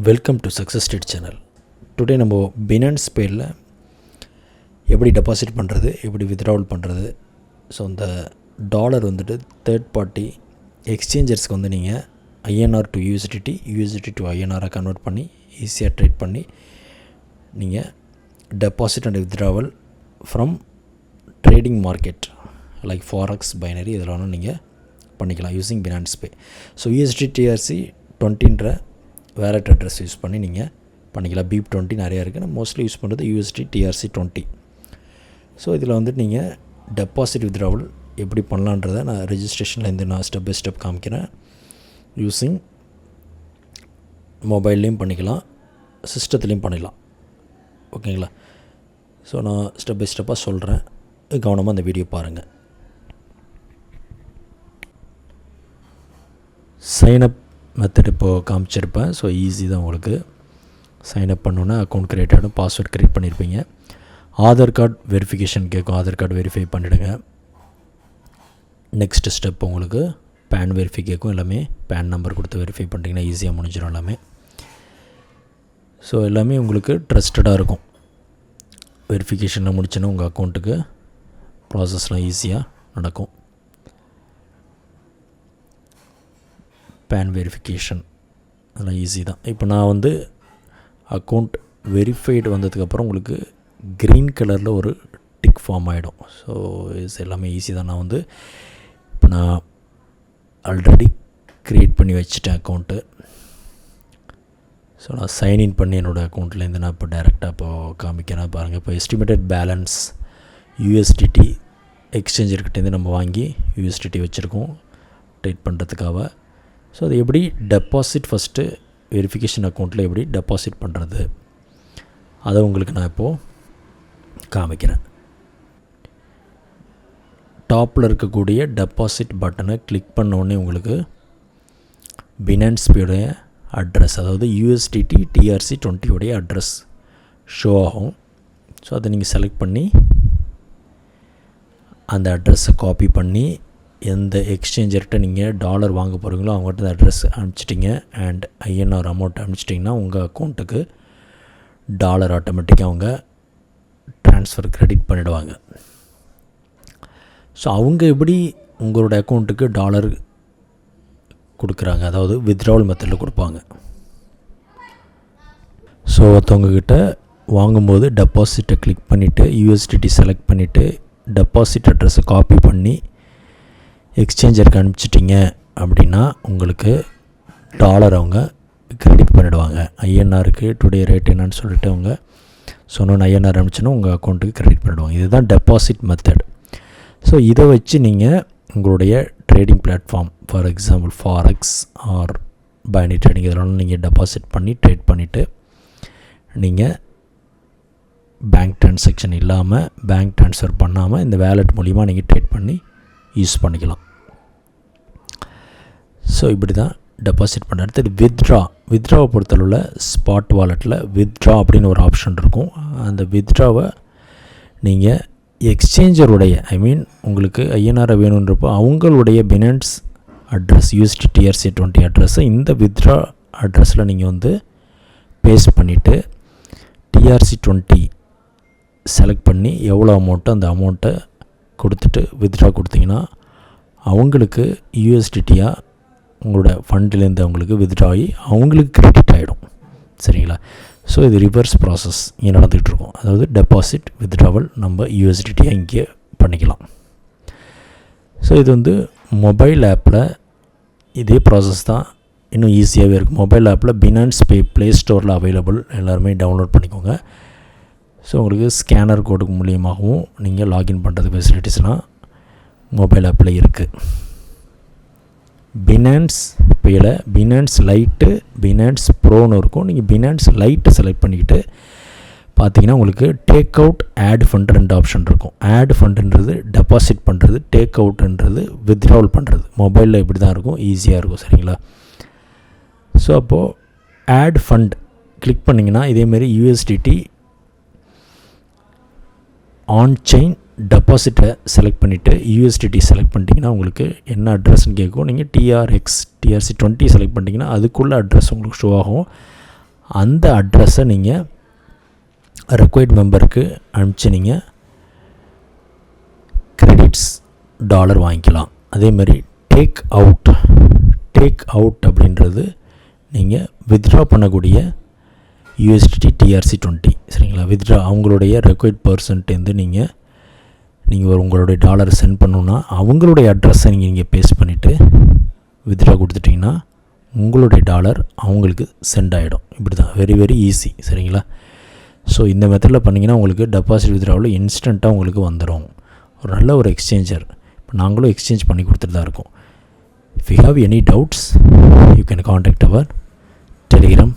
Welcome to success state channel. Today நம்ம finance பேயில் எப்படி deposit பண்ணுறது, எப்படி வித்ட்ராவல் பண்ணுறது. ஸோ அந்த டாலர் வந்துட்டு தேர்ட் பார்ட்டி எக்ஸ்சேஞ்சர்ஸ்க்கு வந்து நீங்கள் ஐஎன்ஆர் டு யூஎஸ்டிடி டு ஐஎன்ஆரை கன்வெர்ட் பண்ணி ஈஸியாக ட்ரேட் பண்ணி நீங்கள் deposit and withdrawal from trading market like forex, binary இதெல்லாம் நீங்கள் பண்ணிக்கலாம் using Binance Pay. So USDTRC 20ன்ற வேலட் அட்ரஸ் யூஸ் பண்ணி நீங்கள் பண்ணிக்கலாம். BIP20 நிறையா இருக்குது. நான் மோஸ்ட்லி யூஸ் பண்ணுறது USDTRC 20. ஸோ இதில் வந்துட்டு நீங்கள் டெபாசிட் வித்ட்ராவல் எப்படி பண்ணலான்றதை நான் ரெஜிஸ்ட்ரேஷனில் நான் ஸ்டெப் பை ஸ்டெப் காமிக்கிறேன். யூஸிங் மொபைல்லையும் பண்ணிக்கலாம், சிஸ்டத்துலேயும் பண்ணிக்கலாம். ஓகேங்களா? ஸோ நான் ஸ்டெப் பை ஸ்டெப்பாக சொல்கிறேன், கவனமாக அந்த வீடியோ பாருங்கள். சைனப் மெத்தட் இப்போது காமிச்சிருப்பேன். ஸோ ஈஸி தான் உங்களுக்கு. சைனப் பண்ணோன்னா அக்கௌண்ட் க்ரியேட் ஆகிடும், பாஸ்வேர்ட் க்ரியேட் பண்ணியிருப்பீங்க. ஆதார் கார்டு வெரிஃபிகேஷன் கேட்கும், ஆதார் கார்டு வெரிஃபை பண்ணிவிடுங்க. நெக்ஸ்ட் ஸ்டெப் உங்களுக்கு பேன் வெரிஃபை கேட்கும். எல்லாமே பேன் நம்பர் கொடுத்து வெரிஃபை பண்ணிட்டீங்கன்னா ஈஸியாக முடிஞ்சிடும் எல்லாமே. ஸோ எல்லாமே உங்களுக்கு ட்ரஸ்டடாக இருக்கும். வெரிஃபிகேஷனில் முடிச்சுன்னா உங்கள் அக்கௌண்ட்டுக்கு ப்ராசஸ்லாம் ஈஸியாக நடக்கும். பேன் வெரிஃபிகேஷன் அதெல்லாம் ஈஸி தான். இப்போ நான் வந்து அக்கௌண்ட் வெரிஃபைடு வந்ததுக்கப்புறம் உங்களுக்கு க்ரீன் கலரில் ஒரு டிக் ஃபார்ம் ஆகிடும். ஸோ இது எல்லாமே ஈஸி தான். நான் வந்து இப்போ நான் ஆல்ரெடி க்ரியேட் பண்ணி வச்சுட்டேன் அக்கௌண்ட்டு. ஸோ நான் சைன்இன் பண்ணி என்னோடய அக்கௌண்ட்லேருந்து நான் இப்போ டைரெக்டாக இப்போது காமிக்கிறேன் பாருங்கள். இப்போ எஸ்டிமேட்டட் பேலன்ஸ் USDT எக்ஸ்சேஞ்சர்கிட்டேருந்து நம்ம வாங்கி USDT வச்சுருக்கோம் ட்ரேட் பண்ணுறதுக்காக. ஸோ அது எப்படி டெபாசிட் ஃபஸ்ட்டு வெரிஃபிகேஷன் அக்கௌண்ட்டில் எப்படி டெபாசிட் பண்ணுறது அதை உங்களுக்கு நான் இப்போது காமிக்கிறேன். டாப்பில் இருக்கக்கூடிய டெபாசிட் பட்டனை கிளிக் பண்ணோடனே உங்களுக்கு பினான்ஸ் பேயோடைய அட்ரஸ், அதாவது USDTRC 20 உடைய அட்ரஸ் ஷோ ஆகும். ஸோ அதை நீங்கள் செலக்ட் பண்ணி அந்த அட்ரஸை காப்பி பண்ணி எந்த எக்ஸ்சேஞ்சர்கிட்ட நீங்கள் டாலர் வாங்க போகிறீங்களோ அவங்ககிட்ட அட்ரஸ் அனுப்பிச்சிட்டிங்க அண்ட் INR அமௌண்ட் அனுப்பிச்சிட்டிங்கன்னா உங்கள் அக்கௌண்ட்டுக்கு டாலர் ஆட்டோமேட்டிக்காக அவங்க ட்ரான்ஸ்ஃபர் க்ரெடிட் பண்ணிவிடுவாங்க. ஸோ அவங்க எப்படி உங்களோட அக்கௌண்ட்டுக்கு டாலர் கொடுக்குறாங்க, அதாவது வித்ட்ராவல் மெத்தடில் கொடுப்பாங்க. ஸோ ஒருத்தவங்கக்கிட்ட வாங்கும்போது டெபாசிட்டை கிளிக் பண்ணிவிட்டு USDT செலக்ட் பண்ணிவிட்டு டெபாசிட் அட்ரஸை காப்பி பண்ணி எக்ஸ்சேஞ்சருக்கு அனுப்பிச்சிட்டிங்க அப்படின்னா உங்களுக்கு டாலர் அவங்க க்ரெடிட் பண்ணிவிடுவாங்க. INRக்கு டுடே ரேட் என்னன்னு சொல்லிட்டு அவங்க சொன்னோன்னு INR அனுப்பிச்சுன்னா உங்கள் அக்கௌண்ட்டுக்கு க்ரெடிட் பண்ணிவிடுவாங்க. இதுதான் டெபாசிட் மெத்தட். ஸோ இதை வச்சு நீங்கள் உங்களுடைய trading platform, for example forex or binary trading இதெல்லாம் நீங்கள் டெபாசிட் பண்ணி ட்ரேட் பண்ணிவிட்டு நீங்கள் பேங்க் ட்ரான்சாக்ஷன் இல்லாமல், பேங்க் ட்ரான்ஸ்ஃபர் பண்ணாமல் இந்த வேலெட் மூலிமா நீங்கள் ட்ரேட் பண்ணி யூஸ் பண்ணிக்கலாம். ஸோ இப்படி தான் டெபாசிட் பண்ண. அடுத்தது வித்ட்ராவை பொறுத்தளவில் ஸ்பாட் வாலெட்டில் வித்ட்ரா அப்படின்னு ஒரு ஆப்ஷன் இருக்கும். அந்த வித்ட்ராவை நீங்கள் எக்ஸ்சேஞ்சருடைய உங்களுக்கு INR வேணுன்றப்போ அவங்களுடைய பினான்ஸ் அட்ரஸ் USDTRC 20 அட்ரஸை இந்த வித்ட்ரா அட்ரஸில் நீங்கள் வந்து பேஸ்ட் பண்ணிவிட்டு TRC 20 செலக்ட் பண்ணி எவ்வளோ அமௌண்ட்டோ அந்த அமௌண்ட்டை கொடுத்துட்டு வித்ட்ரா கொடுத்தீங்கன்னா அவங்களுக்கு USDTயாக உங்களோட ஃபண்டிலேருந்து அவங்களுக்கு வித்ட்ரா ஆகி அவங்களுக்கு க்ரெடிட் ஆகிடும். சரிங்களா? ஸோ இது ரிவர்ஸ் ப்ராசஸ் இங்கே நடந்துகிட்ருக்கோம். அதாவது டெபாசிட் வித்ட்ராவல் நம்ம USDTயாக இங்கே பண்ணிக்கலாம். ஸோ இது வந்து மொபைல் ஆப்பில் இதே ப்ராசஸ் தான், இன்னும் ஈஸியாகவே இருக்கும். மொபைல் ஆப்பில் பினான்ஸ் பே ப்ளே ஸ்டோரில் அவைலபிள், எல்லாருமே டவுன்லோட் பண்ணிக்கோங்க. ஸோ உங்களுக்கு ஸ்கேனர் கோடுக்கு மூலியமாகவும் நீங்கள் லாகின் பண்ணுறது ஃபெசிலிட்டிஸ்லாம் மொபைல் ஆப்பில் இருக்குது. பினான்ஸ் பேயில் பினான்ஸ் லைட்டு, பினான்ஸ் ப்ரோன்னு இருக்கும். நீங்கள் பினான்ஸ் லைட்டு செலக்ட் பண்ணிக்கிட்டு பார்த்தீங்கன்னா உங்களுக்கு take out, add fund 2 option இருக்கும். ஆட் ஃபண்டுன்றது டெபாசிட் பண்ணுறது, டேக் அவுட்ன்றது வித்ட்ராவல் பண்ணுறது. மொபைலில் இப்படி தான் இருக்கும், ஈஸியாக இருக்கும். சரிங்களா? ஸோ அப்போது ஆட் ஃபண்ட் கிளிக் பண்ணிங்கன்னா இதேமாரி USDT ஆன் செயின் டெபாசிட்டை செலக்ட் பண்ணிவிட்டு USDT செலக்ட் பண்ணிட்டீங்கன்னா உங்களுக்கு என்ன அட்ரஸ்ன்னு கேட்கும். நீங்கள் TRC 20 செலக்ட் பண்ணிட்டீங்கன்னா அதுக்குள்ளே அட்ரஸ் உங்களுக்கு ஷோ ஆகும். அந்த அட்ரஸை நீங்கள் ரெக்வைர்ட் மெம்பருக்கு அனுப்பிச்சு நீங்கள் கிரெடிட்ஸ் டாலர் வாங்கிக்கலாம். அதேமாதிரி டேக் அவுட் அப்படின்றது நீங்கள் வித்ட்ரா பண்ணக்கூடிய USDT TRC20 சரிங்களா. வித்ட்ரா அவங்களுடைய ரெக்வைர்ட் பர்சன்ட்டேருந்து நீங்கள் உங்களுடைய டாலரை சென்ட் பண்ணணுன்னா அவங்களுடைய அட்ரஸை நீங்கள் பேஸ்ட் பண்ணிவிட்டு வித்ட்ரா கொடுத்துட்டிங்கன்னா உங்களுடைய டாலர் அவங்களுக்கு சென்ட் ஆகிடும். இப்படி தான், வெரி வெரி ஈஸி சரிங்களா. ஸோ இந்த மெத்தடில் பண்ணிங்கன்னா உங்களுக்கு டெபாசிட் வித்ட்ராவில் இன்ஸ்டண்ட்டாக உங்களுக்கு வந்துடும். ஒரு நல்ல ஒரு எக்ஸ்சேஞ்சர். இப்போ நாங்களும் எக்ஸ்சேஞ்ச் பண்ணி கொடுத்துட்டு தான் இருக்கோம். If you have any doubts, you can contact our Telegram